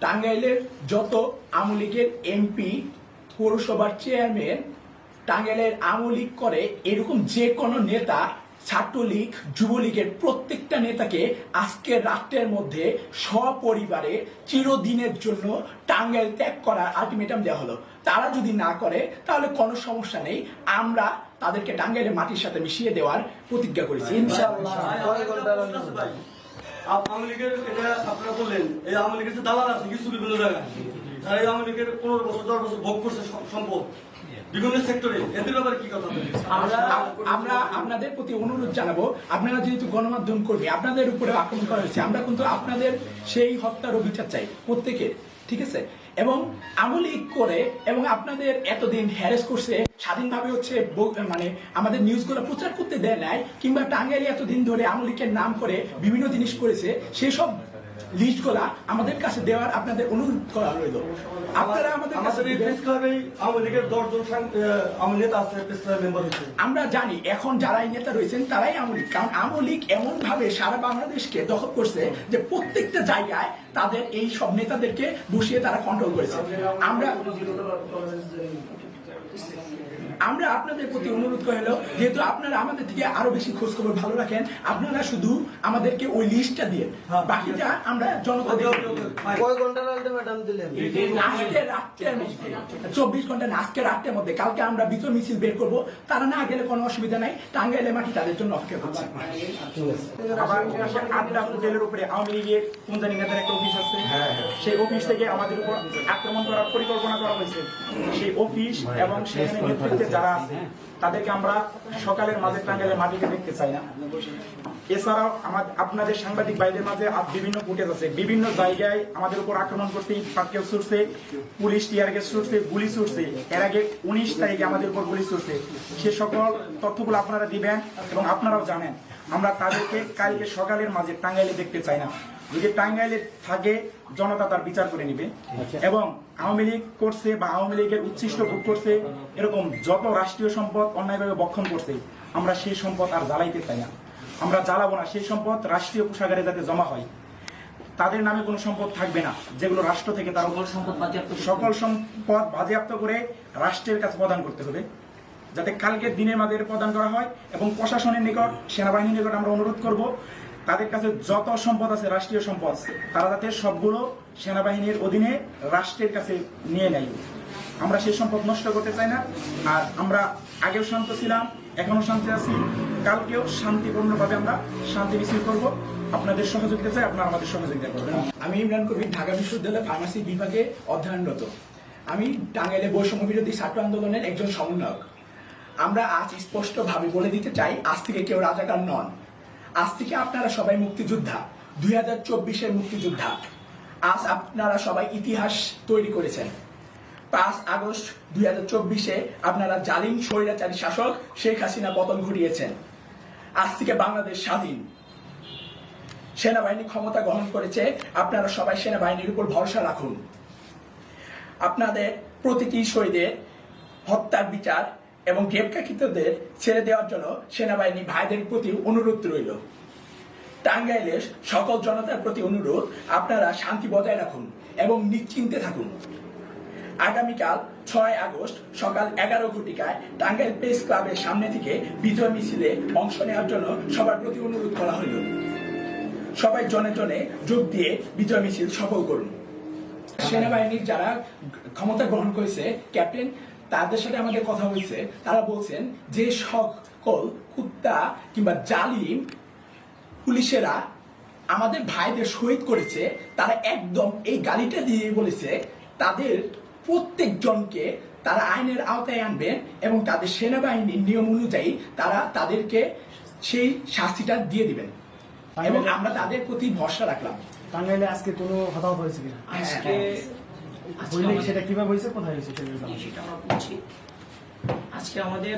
টাঙ্গাইলের যত আওয়ামী লীগের এমপি, পৌরসভার চেয়ারম্যান টাঙ্গাইলের আওয়ামী লীগ করে, এরকম যে কোনো নেতা, ছাত্রলীগ, যুবলীগের প্রত্যেকটা নেতাকে আজকে রাত্রের মধ্যে সপরিবারে চিরদিনের জন্য টাঙ্গাইল ত্যাগ করার আলটিমেটাম দেওয়া হলো। তারা যদি না করে তাহলে কোনো সমস্যা নেই, আমরা তাদেরকে টাঙ্গাইলের মাটির সাথে মিশিয়ে দেওয়ার প্রতিজ্ঞা করেছি ইনশাআল্লাহ। আওয়ামী লীগের এটা আপনারা বললেন, এই আওয়ামী লীগের যে দালাল আছে কিছু বিভিন্ন জায়গায়, যারা এই আওয়ামী লীগের 15 বছর 10 বছর ভোগ করছে সম্পদ বিভিন্ন সেক্টরে, এদের ব্যাপারে কি কথা বলবেন? আমরা আপনাদের প্রতি অনুরোধ জানাবো, আপনারা যেহেতু গণমাধ্যম কর্মী, আপনাদের উপরে আক্রমণ করা হয়েছে, আমরা কিন্তু আপনাদের সেই হত্যার বিচার চাই প্রত্যেকের, ঠিক আছে? এবং আওয়ামী লীগ করে এবং আপনাদের এতদিন হ্যারেস করছে, স্বাধীনভাবে হচ্ছে মানে আমাদের নিউজগুলো প্রচার করতে দেয় নাই, কিংবা টাঙ্গাইলে এতদিন ধরে আওয়ামী লীগের নাম করে বিভিন্ন জিনিস করেছে, সেসব লিস্টগুলা আমাদের কাছে দেওয়ার আপনাদের অনুরোধ করা রইল। আপনারা আমাদের কাছে আওয়ামী লীগের 10 জন আওয়ামী নেতা আছে, প্রেস ক্লাব মেম্বার হয়েছে। আমরা জানি এখন যারা এই নেতা রয়েছেন তারাই আওয়ামী লীগ, কারণ আওয়ামী লীগ এমন ভাবে সারা বাংলাদেশকে দখল করছে যে প্রত্যেকটা জায়গায় তাদের এই সব নেতাদেরকে বসিয়ে তারা কন্ট্রোল করেছে। আমরা আপনাদের প্রতি অনুরোধ করে হলো, যেহেতু আপনারা আমাদের থেকে আরো বেশি খোঁজ খবর ভালো রাখেন, আপনারা শুধু আমাদেরকে ওই লিস্টটা দিয়ে, বাকিটা আমরা জনতা 24 ঘন্টা না, আজকে রাত্রের মধ্যে, কালকে আমরা বিজয় মিছিল বের করব, তারা না গেলে কোনো অসুবিধা নাই, টাঙ্গাইলের মাটি তাদের জন্য অপেক্ষা করছে। আবার আড্ডা হোটেলের উপরে আওয়ামী লীগের কুঞ্জানি নেতার একটা অফিস আছে, সেই অফিস থেকে আমাদের উপর আক্রমণ করার পরিকল্পনা করা হয়েছে। সেই অফিস এবং সেখানে নেতৃত্বে যারা আছে তাদেরকে আমরা সকালের মাঝে টাঙ্গাইলের মাটিকে দেখতে চাই না। এছাড়াও আপনাদের সাংবাদিক ভাইদের মাঝে বিভিন্ন ফুটেজ আছে, বিভিন্ন জায়গায় আমাদের উপর আক্রমণ করছে, পাটকেল ছুটছে, পুলিশ টিয়ার গ্যাস ছুটছে, গুলি ছুটছে। এর আগে 19 তারিখে আমাদের উপর গুলি ছুটছে। সে সকল তথ্যগুলো আপনারা দিবেন এবং আপনারাও জানেন। আমরা তাদেরকে কালকে সকালের মাঝে টাঙ্গাইলে দেখতে চাই না। যদি টাঙ্গাইলে থাকে, জনতা তার বিচার করে নিবে। এবং আওয়ামী লীগ করছে বা আওয়ামী লীগের উচ্ছিষ্ট ভোগ করছে, এরকম যত রাষ্ট্রীয় সম্পদ অন্যায়ভাবে বক্ষণ করছে, আমরা সেই সম্পদ আর জ্বালাইতে চাই না। আমরা জ্বালাবো না, সেই সম্পদ রাষ্ট্রীয় কোষাগারে যাতে জমা হয়। তাদের নামে কোনো সম্পদ থাকবে না যেগুলো রাষ্ট্র থেকে তার সকল সম্পদ বাজেয়াপ্ত করে রাষ্ট্রের কাছে প্রদান করতে হবে, যাতে কালকের দিনের মাঝে প্রদান করা হয়। এবং প্রশাসনের নিকট, সেনাবাহিনীর নিকট আমরা অনুরোধ করব, তাদের কাছে যত সম্পদ আছে রাষ্ট্রীয় সম্পদ, তারা যাতে সবগুলো সেনাবাহিনীর অধীনে রাষ্ট্রের কাছে নিয়ে নেয়। আমরা সেই সম্পদ নষ্ট করতে চাই না। আর আমরা আগেও শান্ত ছিলাম, এখনো শান্তি আছি, কালকেও শান্তিপূর্ণভাবে আমরা শান্তি মিছিল করব। আপনাদের সহযোগিতা চাই, আপনারা আমাদের সহযোগিতা করবেন। আমি ইমরান কবির, ঢাকা বিশ্ববিদ্যালয় ফার্মাসি বিভাগে অধ্যয়নরত। আমি টাঙ্গাইলে বৈষম্য বিরোধী ছাত্র আন্দোলনের একজন সমন্বয়ক। আমরা আজ স্পষ্টভাবে বলে দিতে চাই, আজ থেকে কেউ রাজাকার নন। আজ থেকে আপনারা সবাই মুক্তিযোদ্ধা, 2024-এর মুক্তিযোদ্ধা। আজ আপনারা সবাই ইতিহাস তৈরি করেছেন। 5 আগস্ট 2024-এ আপনারা জালিম স্বৈরাচারী শাসক শেখ হাসিনা পতন ঘটিয়েছেন। আজ থেকে বাংলাদেশ স্বাধীন। সেনাবাহিনী ক্ষমতা গ্রহণ করেছে, আপনারা সবাই সেনাবাহিনীর উপর ভরসা রাখুন। আপনাদের প্রতিটি শহীদের হত্যার বিচার এবং গ্রেপ্তারকৃতদের ছেড়ে দেওয়ার জন্য সেনাবাহিনী ভাইদের প্রতি অনুরোধ রইল। টাঙ্গাইলের সকল জনতার প্রতি অনুরোধ, আপনারা শান্তি বজায় রাখুন এবং নিশ্চিন্তে থাকুন। আগামীকাল 6 আগস্ট সকাল 11 ঘটিকায় টাঙ্গাইল প্রেস ক্লাবের সামনে থেকে বিজয় মিছিলে অংশ নেওয়ার জন্য সবার প্রতি অনুরোধ করা হইল। সবাই জনে জনে যোগ দিয়ে বিজয় মিছিল সফল করুন। সেনাবাহিনীর যারা ক্ষমতা গ্রহণ করেছে, ক্যাপ্টেন, তাদের সাথে আমাদের কথা হয়েছে। তারা বলছেন যে সকল কুত্তা কিংবা জালিম পুলিশেরা আমাদের ভাইদের শহীদ করেছে, তারা একদম এই গালিটা দিয়ে বলেছে তাদের প্রত্যেকজনকে তারা আইনের আওতায় আনবেন এবং তাদের সেনাবাহিনীর নিয়ম অনুযায়ী তারা তাদেরকে সেই শাস্তিটা দিয়ে দিবেন। এবং আমরা তাদের প্রতি ভরসা রাখলাম। টাঙ্গাইলে আজকে কোনো হতাহত হয়েছে কিনা? আজকে সেটা কিভাবে হয়েছে, কোথায় হয়েছে সেটা আমরা বলছি। আজকে আমাদের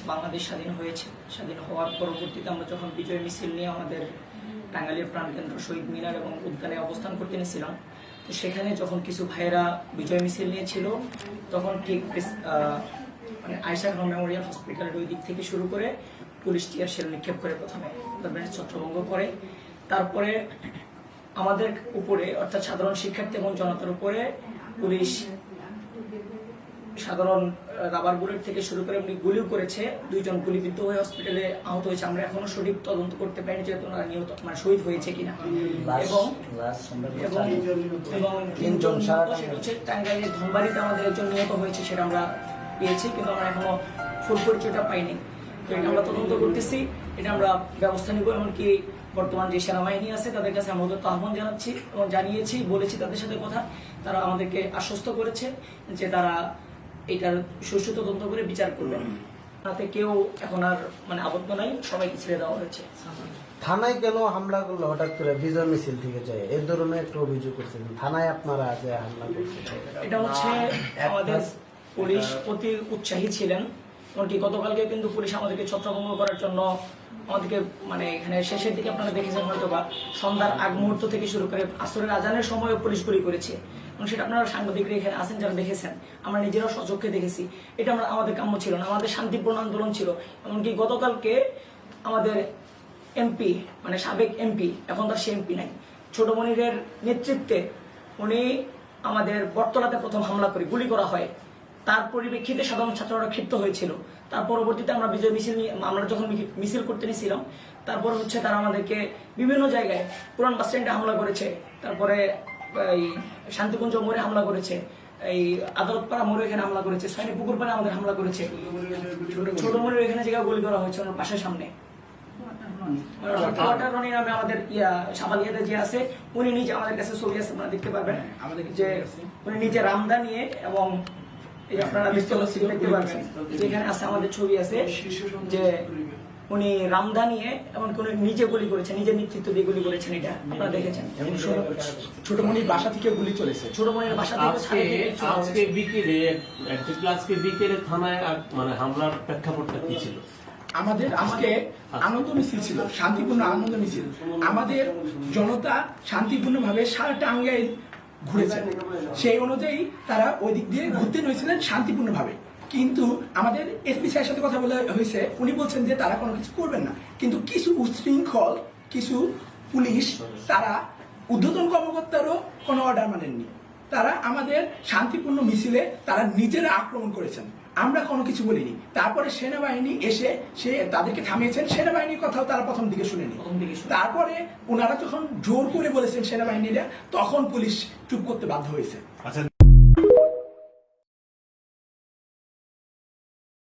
বাংলাদেশ স্বাধীন হয়েছে। স্বাধীন হওয়ার পরবর্তীতে আমরা যখন বিজয় মিছিল নিয়ে আমাদের টাঙ্গাইলের প্রাণকেন্দ্র শহীদ মিনার এবং উদ্যানে অবস্থান করতে নিয়েছিলাম, তো সেখানে যখন কিছু ভাইয়েরা বিজয় মিছিল নিয়েছিল, তখন ঠিক মানে আয়েশা খান মেমোরিয়াল হসপিটালের ওই দিক থেকে শুরু করে পুলিশ টিয়ার শেল নিক্ষেপ করে প্রথমে ছত্রভঙ্গ করে, তারপরে আমাদের উপরে অর্থাৎ সাধারণ শিক্ষার্থী এবং জনতার উপরে পুলিশ সাধারণ রাবার বুলেট থেকে শুরু করে এমনি গুলিও করেছে। 2 জন গুলিবিদ্ধ হয়ে হসপিটালে আহত হয়েছে। আমরা এখনো সঠিক তদন্ত করতে পারিনি যে ওনারা নিহত মানে শহীদ হয়েছে কিনা। এবং এবং 3 জন নিহত, সেটা হচ্ছে টাঙ্গাইলের ধনবাড়িতে আমাদের একজন নিহত হয়েছে, সেটা আমরা পেয়েছি, কিন্তু আমরা এখনো ফুল পরিচয়টা পাইনি। তো এটা আমরা তদন্ত করতেছি, এটা আমরা ব্যবস্থা নিব। এমনকি বর্তমান যে সেনাবাহিনী আছে তাদের কাছে আমরা আহ্বান জানাচ্ছি এবং জানিয়েছি, বলেছি তাদের সাথে কথা। তারা আমাদেরকে আশ্বস্ত করেছে যে তারা এটার সুষ্ঠু তদন্ত করে বিচার করবেন। তাতে কেউ এখন আর মানে আবদ্ধ নাই, সবাইকে ছেড়ে দেওয়া হয়েছে। থানায় কেন হামলা করলো হঠাৎ করে বিজয় মিছিল থেকে যায় এই ধরনের একটা অভিযোগ করছেন, থানায় আপনারা যে হামলা করছেন? এটা হচ্ছে আমাদের পুলিশ অতি উৎসাহী ছিলেন। এমনকি গতকালকে কিন্তু পুলিশ আমাদেরকে ছত্রভঙ্গ করার জন্য আমাদেরকে মানে এখানে শেষের দিকে আপনারা দেখেছেন হয়তো বা সন্ধ্যার আগ মুহূর্ত থেকে শুরু করে আসরের আজানের সময় পুলিশ গুলি করেছে, এবং সেটা আপনারা সাংবাদিকরা এখানে আছেন যারা দেখেছেন, আমরা নিজেরাও সচক্ষে দেখেছি। এটা আমাদের কাম্য ছিল না, আমাদের শান্তিপূর্ণ আন্দোলন ছিল। এমনকি গতকালকে আমাদের এমপি মানে সাবেক এমপি, এখন তার সে এমপি নাই, ছোট মনিরের নেতৃত্বে উনি আমাদের বটতলাতে প্রথম হামলা করে গুলি করা হয়। তার পরিপ্রেক্ষিতে সাধারণ ছাত্ররা ক্ষিপ্ত হয়েছিল। তার পরবর্তীতে আমরা বিজয় মিছিল নিয়ে আমরা যখন মিছিল করতে নিয়েছিলাম, তারপর হচ্ছে তারা আমাদেরকে বিভিন্ন জায়গায় পুরান বাস স্ট্যান্ডে হামলা করেছে, তারপরে এই শান্তিকুঞ্জ মোড়ে হামলা করেছে, এই আদালতপাড়া মোড়ে এখানে হামলা করেছে, সৈনিক পুকুর পাড়ে আমাদের হামলা করেছে, ছোট মোড়ের এখানে জায়গায় গুলি করা হয়েছে ওনার পাশের সামনে। রনি নামে আমাদের সাবালিয়াতে যে আছে, উনি নিজে আমাদের কাছে ছবি আছে, আপনারা দেখতে পারবেন যে উনি নিজে রামদা নিয়ে, এবং এই যে আপনারা দেখতে পারবেন যেখানে আছে আমাদের ছবি আছে যে উনি রামদা নিয়ে, এমনকি উনি নিজে গুলি করেছেন, নিজের নেতৃত্ব দিয়ে গুলি করেছেন, এটা আপনারা দেখেছেন। ছোট মনির বাসা থেকে গুলি চলেছে। ছোট মনির বাসা থেকে আজকে বিকেলে থানায় মানে হামলার প্রেক্ষাপটটা কি ছিল? আমাদের আজকে আনন্দ মিছিল ছিল, শান্তিপূর্ণ আনন্দ মিছিল। আমাদের জনতা শান্তিপূর্ণভাবে সারা টাঙ্গাইল ঘুরেছেন, সেই অনুযায়ী তারা ওই দিক দিয়ে ঘুরতে হয়েছিলেন শান্তিপূর্ণভাবে। কিন্তু আমাদের এসপি স্যারের সাথে কথা বলা হয়েছে, উনি বলছেন যে তারা কোনো কিছু করবেন না। কিন্তু কিছু উচ্ছৃঙ্খল কিছু পুলিশ তারা ঊর্ধ্বতন কর্মকর্তারও কোনো অর্ডার মানেননি। তারা আমাদের শান্তিপূর্ণ মিছিলে তারা নিজেরা আক্রমণ করেছেন, আমরা কোনো কিছু বলিনি। তারপরে সেনাবাহিনী এসে সে তাদেরকে থামিয়েছেন, সেনাবাহিনীর কথাও তারা প্রথম দিকে শুনেনি। তারপরে ওনারা যখন জোর করে বলেছেন সেনাবাহিনীরা, তখন পুলিশ চুপ করতে বাধ্য হয়েছে। আচ্ছা।